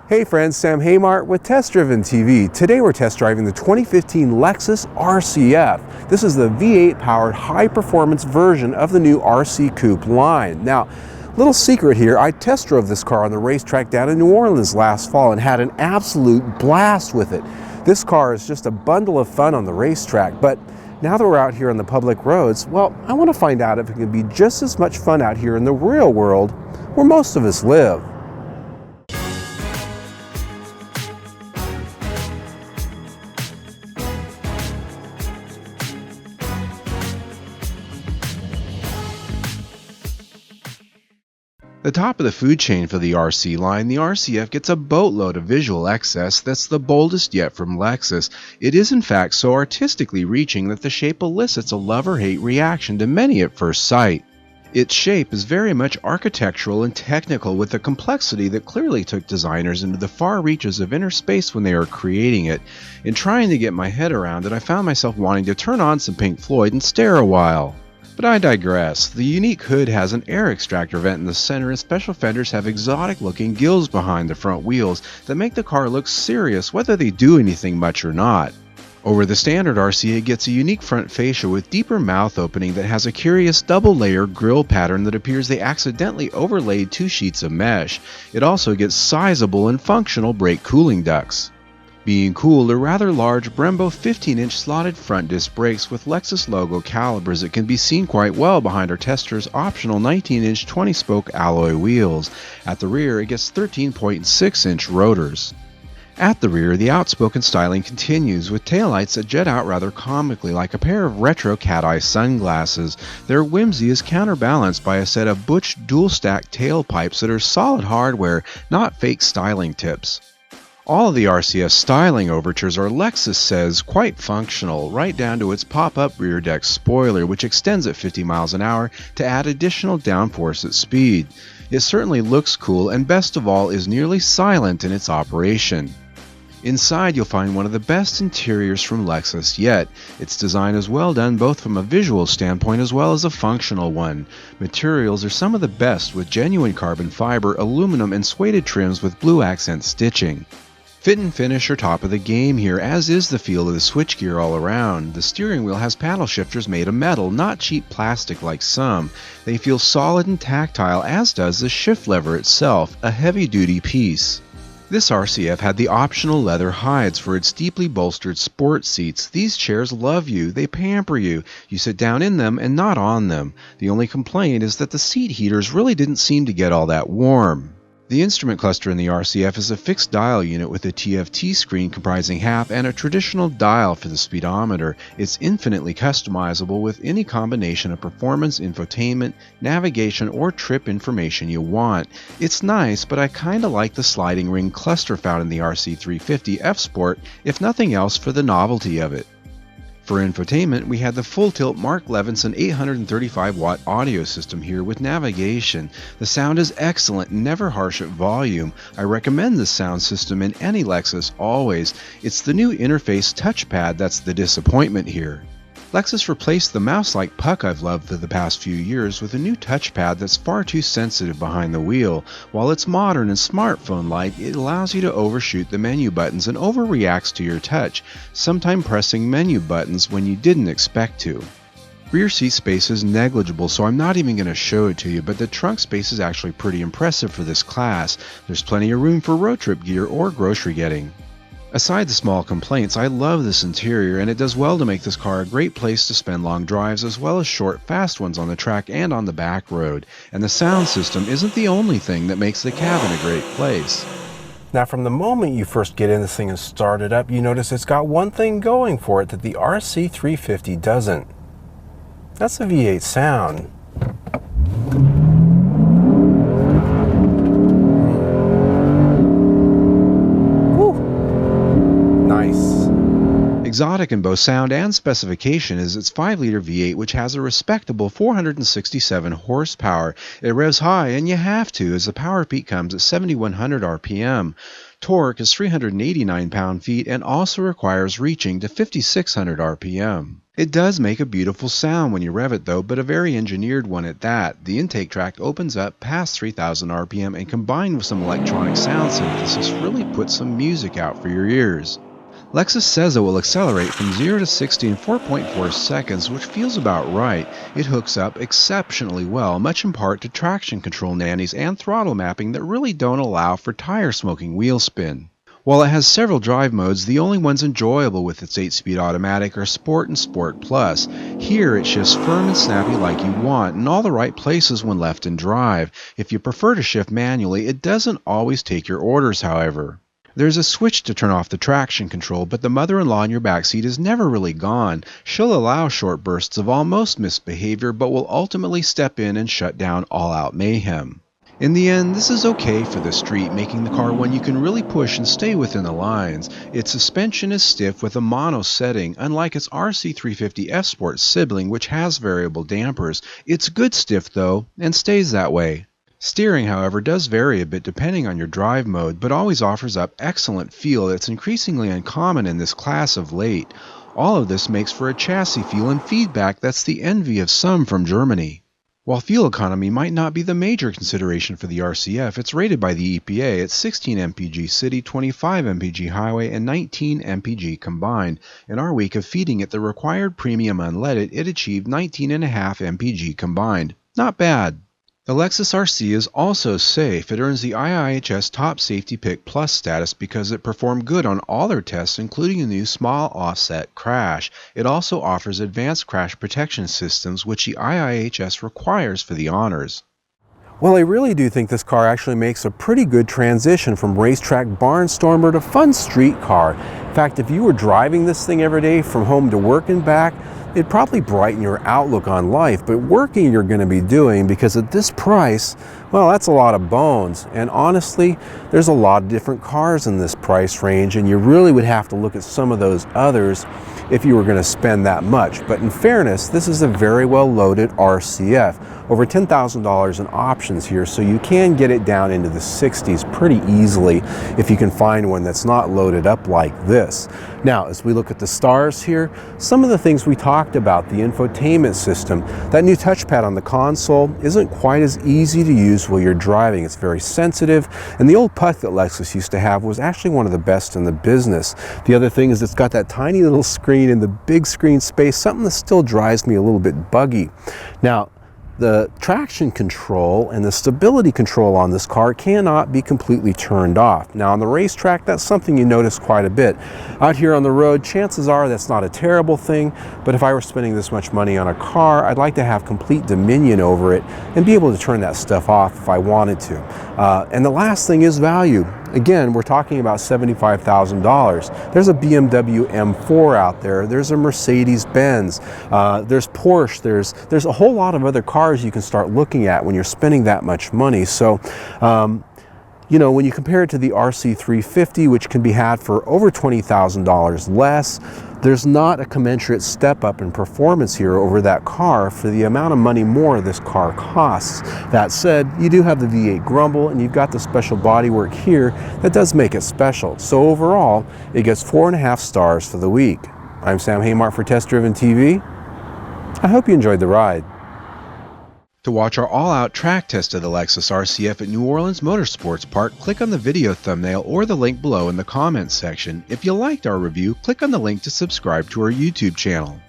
Hey friends, Sam Haymart with Test Driven TV. Today we're test driving the 2015 Lexus RC-F. This is the V8 powered high performance version of the new RC Coupe line. Now, little secret here, I test drove this car on the racetrack down in New Orleans last fall and had an absolute blast with it. This car is just a bundle of fun on the racetrack, but now that we're out here on the public roads, well, I want to find out if it can be just as much fun out here in the real world where most of us live. The top of the food chain for the RC line, the RC-F gets a boatload of visual excess that's the boldest yet from Lexus. It is in fact so artistically reaching that the shape elicits a love or hate reaction to many at first sight. Its shape is very much architectural and technical, with a complexity that clearly took designers into the far reaches of inner space when they were creating it. In trying to get my head around it, I found myself wanting to turn on some Pink Floyd and stare a while. But I digress. The unique hood has an air extractor vent in the center, and special fenders have exotic looking gills behind the front wheels that make the car look serious whether they do anything much or not. Over the standard RC, it gets a unique front fascia with deeper mouth opening that has a curious double layer grille pattern that appears they accidentally overlaid two sheets of mesh. It also gets sizable and functional brake cooling ducts. Being cool are rather large Brembo 15-inch slotted front disc brakes with Lexus logo calipers that can be seen quite well behind our tester's optional 19-inch 20-spoke alloy wheels. At the rear, it gets 13.6-inch rotors. At the rear, the outspoken styling continues, with taillights that jet out rather comically like a pair of retro cat-eye sunglasses. Their whimsy is counterbalanced by a set of butch dual-stack tailpipes that are solid hardware, not fake styling tips. All of the RC-F styling overtures are, Lexus says, quite functional, right down to its pop-up rear deck spoiler, which extends at 50 miles an hour to add additional downforce at speed. It certainly looks cool, and best of all is nearly silent in its operation. Inside you'll find one of the best interiors from Lexus yet. Its design is well done both from a visual standpoint as well as a functional one. Materials are some of the best, with genuine carbon fiber, aluminum, and suede trims with blue accent stitching. Fit and finish are top of the game here, as is the feel of the switchgear all around. The steering wheel has paddle shifters made of metal, not cheap plastic like some. They feel solid and tactile, as does the shift lever itself, a heavy-duty piece. This RC-F had the optional leather hides for its deeply bolstered sport seats. These chairs love you, they pamper you. You sit down in them and not on them. The only complaint is that the seat heaters really didn't seem to get all that warm. The instrument cluster in the RC-F is a fixed dial unit with a TFT screen comprising half and a traditional dial for the speedometer. It's infinitely customizable with any combination of performance, infotainment, navigation, or trip information you want. It's nice, but I kinda like the sliding ring cluster found in the RC350 F Sport, if nothing else for the novelty of it. For infotainment, we had the full-tilt Mark Levinson 835-watt audio system here with navigation. The sound is excellent and never harsh at volume. I recommend this sound system in any Lexus always. It's the new interface touchpad that's the disappointment here. Lexus replaced the mouse-like puck I've loved for the past few years with a new touchpad that's far too sensitive behind the wheel. While it's modern and smartphone-like, it allows you to overshoot the menu buttons and overreacts to your touch, sometimes pressing menu buttons when you didn't expect to. Rear seat space is negligible, so I'm not even going to show it to you, but the trunk space is actually pretty impressive for this class. There's plenty of room for road trip gear or grocery getting. Aside the small complaints, I love this interior, and it does well to make this car a great place to spend long drives as well as short, fast ones on the track and on the back road. And the sound system isn't the only thing that makes the cabin a great place. Now, from the moment you first get in this thing and start it up, you notice it's got one thing going for it that the RC350 doesn't. That's the V8 sound. Exotic in both sound and specification is its 5-liter V8, which has a respectable 467 horsepower. It revs high, and you have to, as the power peak comes at 7,100 RPM. Torque is 389 pound-feet and also requires reaching to 5,600 RPM. It does make a beautiful sound when you rev it though, but a very engineered one at that. The intake tract opens up past 3,000 RPM and combined with some electronic sound synthesis really puts some music out for your ears. Lexus says it will accelerate from 0 to 60 in 4.4 seconds, which feels about right. It hooks up exceptionally well, much in part to traction control nannies and throttle mapping that really don't allow for tire smoking wheel spin. While it has several drive modes, the only ones enjoyable with its 8-speed automatic are Sport and Sport Plus. Here it shifts firm and snappy like you want, in all the right places when left in drive. If you prefer to shift manually, it doesn't always take your orders, however. There's a switch to turn off the traction control, but the mother-in-law in your backseat is never really gone. She'll allow short bursts of almost misbehavior, but will ultimately step in and shut down all-out mayhem. In the end, this is okay for the street, making the car one you can really push and stay within the lines. Its suspension is stiff with a mono setting, unlike its RC350 F-Sport sibling, which has variable dampers. It's good stiff though, and stays that way. Steering, however, does vary a bit depending on your drive mode, but always offers up excellent feel that's increasingly uncommon in this class of late. All of this makes for a chassis feel and feedback that's the envy of some from Germany. While fuel economy might not be the major consideration for the RC-F, it's rated by the EPA at 16 mpg city, 25 mpg highway, and 19 mpg combined. In our week of feeding it the required premium unleaded, it achieved 19.5 mpg combined. Not bad. The Lexus RC is also safe. It earns the IIHS Top Safety Pick Plus status because it performed good on all their tests, including a new small offset crash. It also offers advanced crash protection systems, which the IIHS requires for the honors. Well, I really do think this car actually makes a pretty good transition from racetrack barnstormer to fun street car. In fact, if you were driving this thing every day from home to work and back, it'd probably brighten your outlook on life, but working you're going to be doing, because at this price, well, that's a lot of bones. And honestly, there's a lot of different cars in this price range, and you really would have to look at some of those others if you were going to spend that much. But in fairness, this is a very well loaded RC-F. Over $10,000 in options here, so you can get it down into the 60s pretty easily if you can find one that's not loaded up like this. Now, as we look at the stars here, some of the things we talked about, the infotainment system, that new touchpad on the console isn't quite as easy to use while you're driving. It's very sensitive, and the old puck that Lexus used to have was actually one of the best in the business. The other thing is it's got that tiny little screen in the big screen space, something that still drives me a little bit buggy. Now, the traction control and the stability control on this car cannot be completely turned off. Now on the racetrack, that's something you notice quite a bit. Out here on the road, chances are that's not a terrible thing, but if I were spending this much money on a car, I'd like to have complete dominion over it and be able to turn that stuff off if I wanted to. And the last thing is value. Again, we're talking about $75,000. There's a BMW M4 out there, there's a Mercedes-Benz, there's Porsche, there's a whole lot of other cars you can start looking at when you're spending that much money. So, you know, when you compare it to the RC350, which can be had for over $20,000 less, there's not a commensurate step up in performance here over that car for the amount of money more this car costs. That said, you do have the V8 grumble and you've got the special bodywork here that does make it special. So overall, it gets 4.5 stars for the week. I'm Sam Haymart for Test Driven TV. I hope you enjoyed the ride. To watch our all-out track test of the Lexus RC-F at New Orleans Motorsports Park, click on the video thumbnail or the link below in the comments section. If you liked our review, click on the link to subscribe to our YouTube channel.